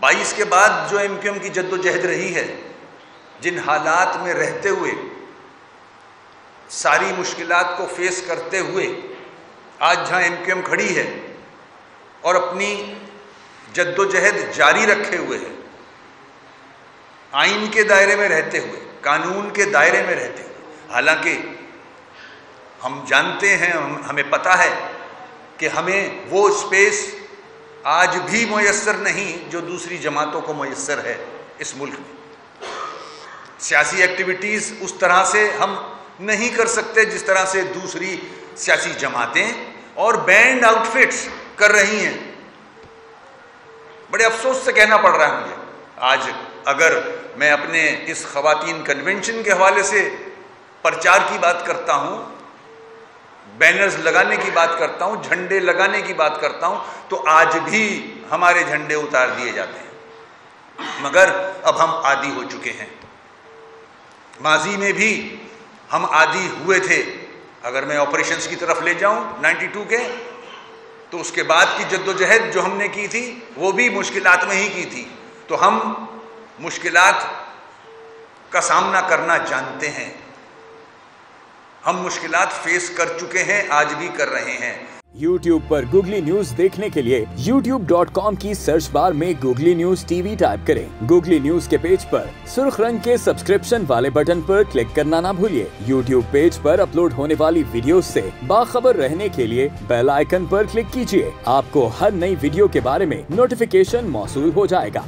22 के बाद जो एमक्यूएम की जद्दोजहद रही है, जिन हालात में रहते हुए, सारी मुश्किलात को फेस करते हुए आज जहां एमक्यूएम खड़ी है और अपनी जद्दोजहद जारी रखे हुए है, आइन के दायरे में रहते हुए, कानून के दायरे में रहते हुए। हालांकि हम जानते हैं, हमें पता है कि हमें वो स्पेस आज भी मुयस्सर नहीं जो दूसरी जमातों को मुयस्सर है इस मुल्क में। सियासी एक्टिविटीज़ उस तरह से हम नहीं कर सकते जिस तरह से दूसरी सियासी जमातें और बैंड आउटफिट्स कर रही हैं। बड़े अफसोस से कहना पड़ रहा है मुझे आज, अगर मैं अपने इस ख़वातीन कन्वेंशन के हवाले से प्रचार की बात करता हूँ, बैनर्स लगाने की बात करता हूँ, झंडे लगाने की बात करता हूँ, तो आज भी हमारे झंडे उतार दिए जाते हैं। मगर अब हम आदी हो चुके हैं। माजी में भी हम आदी हुए थे। अगर मैं ऑपरेशंस की तरफ ले जाऊं 92 के, तो उसके बाद की जद्दोजहद जो हमने की थी वो भी मुश्किलात में ही की थी। तो हम मुश्किलात का सामना करना जानते हैं, हम मुश्किलात फेस कर चुके हैं, आज भी कर रहे हैं। YouTube पर गूगली न्यूज देखने के लिए youtube.com की सर्च बार में गूगली न्यूज टीवी टाइप करें। गूगली न्यूज के पेज पर सुर्ख रंग के सब्सक्रिप्शन वाले बटन पर क्लिक करना ना भूलिए। YouTube पेज पर अपलोड होने वाली वीडियो से बाखबर रहने के लिए बेल आइकन पर क्लिक कीजिए। आपको हर नई वीडियो के बारे में नोटिफिकेशन मौसूल हो जाएगा।